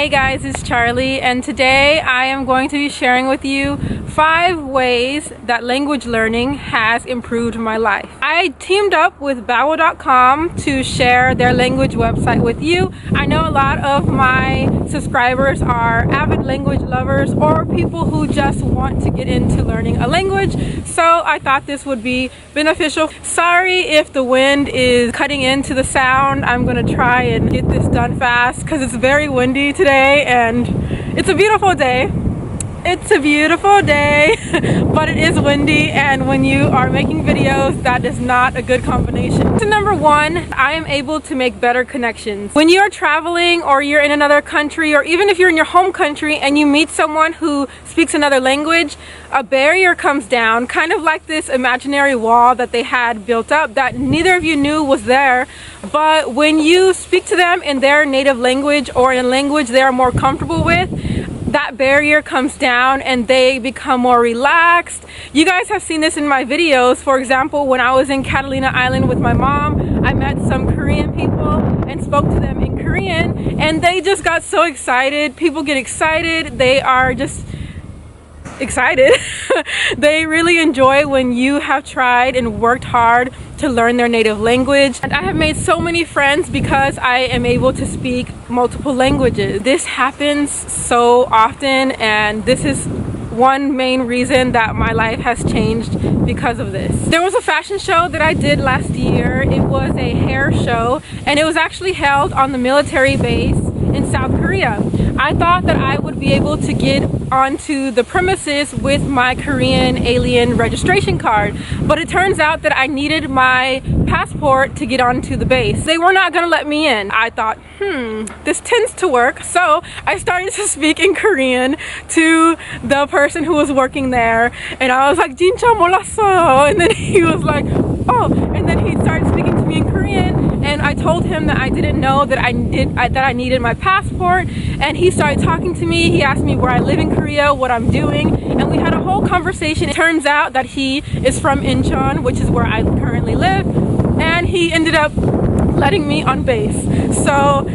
Hey guys, it's Charlie, and today I am going to be sharing with you 5 ways that language learning has improved my life. I teamed up with Babbel.com to share their language website with you. I know a lot of my subscribers are avid language lovers or people who just want to get into learning a language, so I thought this would be beneficial. Sorry if the wind is cutting into the sound. I'm gonna try and get this done fast because it's very windy today and it's a beautiful day. It's a beautiful day, but it is windy, and when you are making videos, that is not a good combination. So number 1, I am able to make better connections. When you're traveling or you're in another country, or even if you're in your home country and you meet someone who speaks another language, a barrier comes down, kind of like this imaginary wall that they had built up that neither of you knew was there. But when you speak to them in their native language or in a language they are more comfortable with, that barrier comes down and they become more relaxed. You guys have seen this in my videos. For example, when I was in Catalina Island with my mom, I met some Korean people and spoke to them in Korean, and they just got so excited. People get excited. They are just excited. They really enjoy when you have tried and worked hard to learn their native language. And I have made so many friends because I am able to speak multiple languages. This happens so often, and this is one main reason that my life has changed because of this. There was a fashion show that I did last year. It was a hair show, and it was actually held on the military base in South Korea. I thought that I would be able to get onto the premises with my Korean alien registration card, but it turns out that I needed my passport to get onto the base. They were not gonna let me in. I thought, this tends to work. So I started to speak in Korean to the person who was working there, and I was like, 진짜 몰랐어요. And then he was like, oh, and then he started speaking to me in Korean, and I told him that I didn't know that I needed my passport, and he started talking to me. He asked me where I live in Korea, what I'm doing, and we had a whole conversation. It turns out that he is from Incheon, which is where I currently live, and he ended up letting me on base. So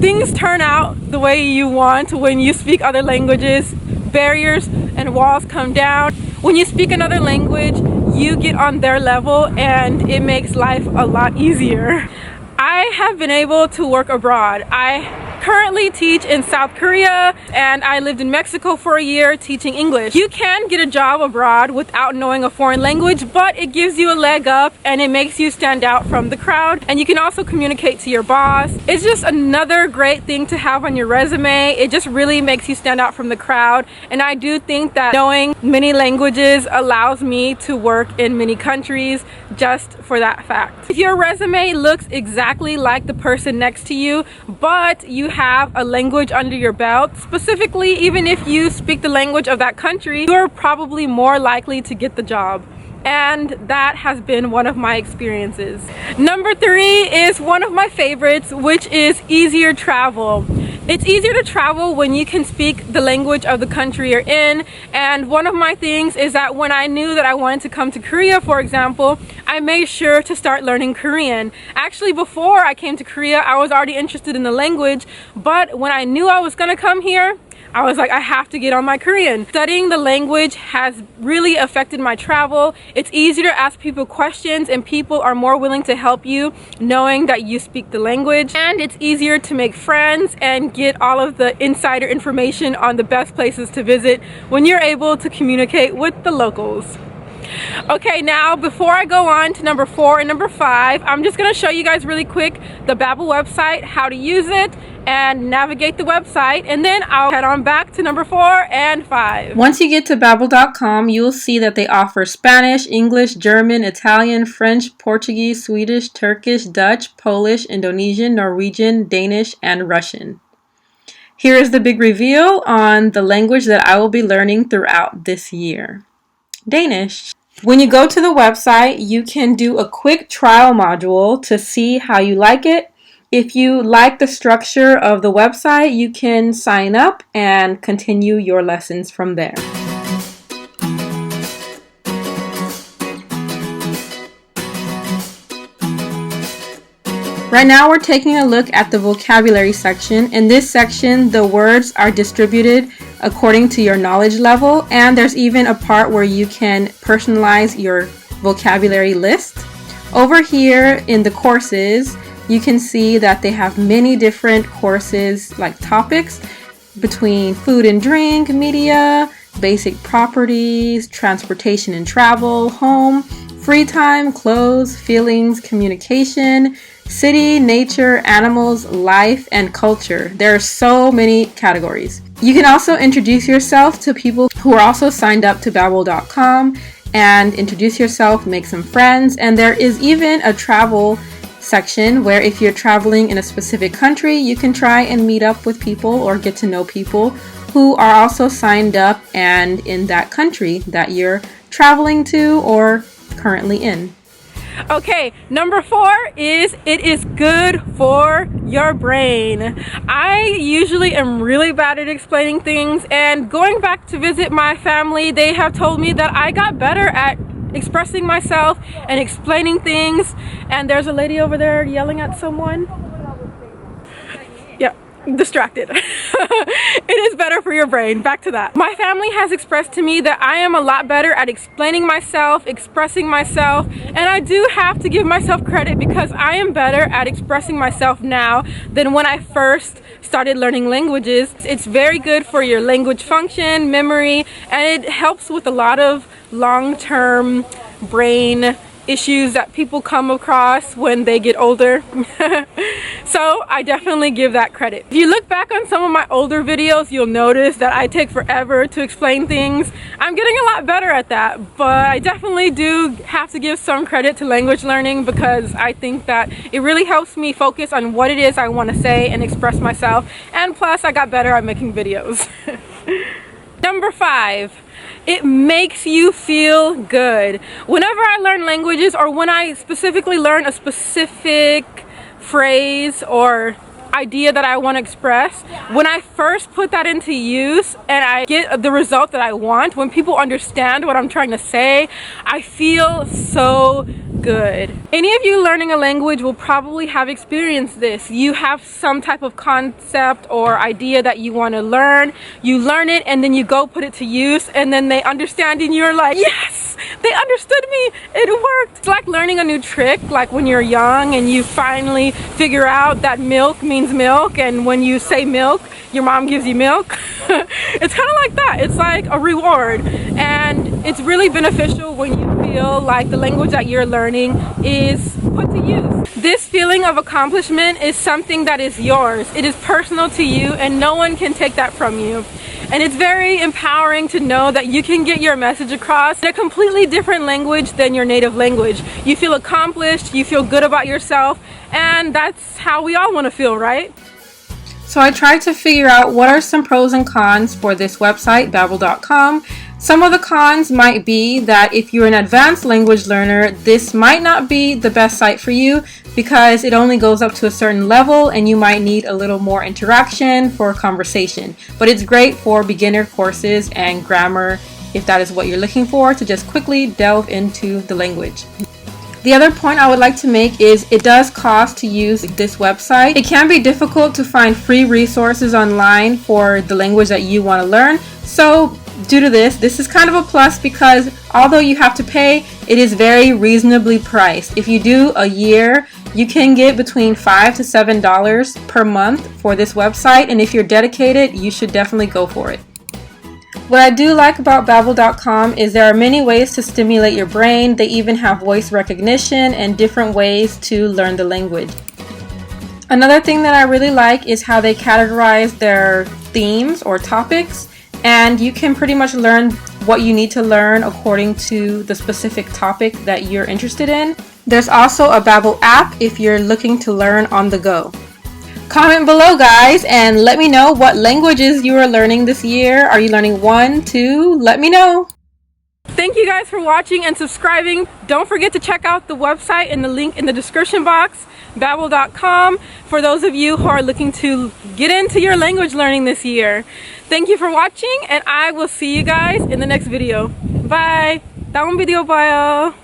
things turn out the way you want when you speak other languages. Barriers and walls come down. When you speak another language, you get on their level, and it makes life a lot easier. I have been able to work abroad. I currently teach in South Korea, and I lived in Mexico for a year teaching English. You can get a job abroad without knowing a foreign language, but it gives you a leg up and it makes you stand out from the crowd, and you can also communicate to your boss. It's just another great thing to have on your resume. It just really makes you stand out from the crowd, and I do think that knowing many languages allows me to work in many countries just for that fact. If your resume looks exactly like the person next to you, but you have a language under your belt, specifically even if you speak the language of that country, you're probably more likely to get the job. And that has been one of my experiences. Number 3 is one of my favorites, which is easier travel. It's easier to travel when you can speak the language of the country you're in, and one of my things is that when I knew that I wanted to come to Korea, for example, I made sure to start learning Korean. Actually, before I came to Korea, I was already interested in the language, but when I knew I was gonna come here, I was like, I have to get on my Korean. Studying the language has really affected my travel. It's easier to ask people questions, and people are more willing to help you knowing that you speak the language. And it's easier to make friends and get all of the insider information on the best places to visit when you're able to communicate with the locals. Okay, now before I go on to number 4 and number 5, I'm just going to show you guys really quick the Babbel website, how to use it, and navigate the website, and then I'll head on back to number 4 and 5. Once you get to Babbel.com, you'll see that they offer Spanish, English, German, Italian, French, Portuguese, Swedish, Turkish, Dutch, Polish, Indonesian, Norwegian, Danish, and Russian. Here is the big reveal on the language that I will be learning throughout this year: Danish. When you go to the website, you can do a quick trial module to see how you like it. If you like the structure of the website, you can sign up and continue your lessons from there. Right now we're taking a look at the vocabulary section. In this section, the words are distributed according to your knowledge level, and there's even a part where you can personalize your vocabulary list. Over here in the courses, you can see that they have many different courses like topics between food and drink, media, basic properties, transportation and travel, home, free time, clothes, feelings, communication, city, nature, animals, life, and culture. There are so many categories. You can also introduce yourself to people who are also signed up to Babbel.com and introduce yourself, make some friends, and there is even a travel section where if you're traveling in a specific country, you can try and meet up with people or get to know people who are also signed up and in that country that you're traveling to or currently in. Okay, number 4 is it is good for your brain. I usually am really bad at explaining things, and going back to visit my family, they have told me that I got better at expressing myself and explaining things. And there's a lady over there yelling at someone. Yeah, distracted. It is better for your brain. Back to that. My family has expressed to me that I am a lot better at explaining myself, expressing myself, and I do have to give myself credit because I am better at expressing myself now than when I first started learning languages. It's very good for your language function, memory, and it helps with a lot of long-term brain issues that people come across when they get older. So I definitely give that credit. If you look back on some of my older videos, you'll notice that I take forever to explain things. I'm getting a lot better at that, but I definitely do have to give some credit to language learning because I think that it really helps me focus on what it is I want to say and express myself, and plus I got better at making videos. Number 5, it makes you feel good. Whenever I learn languages, or when I specifically learn a specific phrase or idea that I want to express, when I first put that into use and I get the result that I want, when people understand what I'm trying to say, I feel so good. Any of you learning a language will probably have experienced this. You have some type of concept or idea that you want to learn, you learn it, and then you go put it to use, and then they understand and you're like, yes, they understood me, it worked. It's like learning a new trick, like when you're young and you finally figure out that milk means milk, and when you say milk, your mom gives you milk. It's kind of like that. It's like a reward, and it's really beneficial when you feel like the language that you're learning is put to use. This feeling of accomplishment is something that is yours. It is personal to you, and no one can take that from you. And it's very empowering to know that you can get your message across in a completely different language than your native language. You feel accomplished, you feel good about yourself, and that's how we all want to feel, right? So I tried to figure out what are some pros and cons for this website, Babbel.com. Some of the cons might be that if you're an advanced language learner, this might not be the best site for you because it only goes up to a certain level and you might need a little more interaction for conversation. But it's great for beginner courses and grammar if that is what you're looking for, to just quickly delve into the language. The other point I would like to make is it does cost to use this website. It can be difficult to find free resources online for the language that you want to learn. So due to this is kind of a plus because although you have to pay, it is very reasonably priced. If you do a year, you can get between $5 to $7 per month for this website, and if you're dedicated, you should definitely go for it. What I do like about Babbel.com is there are many ways to stimulate your brain. They even have voice recognition and different ways to learn the language. Another thing that I really like is how they categorize their themes or topics, and you can pretty much learn what you need to learn according to the specific topic that you're interested in. There's also a Babbel app if you're looking to learn on the go. Comment below, guys, and let me know what languages you are learning this year. Are you learning 1, 2? Let me know. Thank you guys for watching and subscribing. Don't forget to check out the website and the link in the description box, Babbel.com, for those of you who are looking to get into your language learning this year. Thank you for watching, and I will see you guys in the next video. Bye! Daong video pa yo!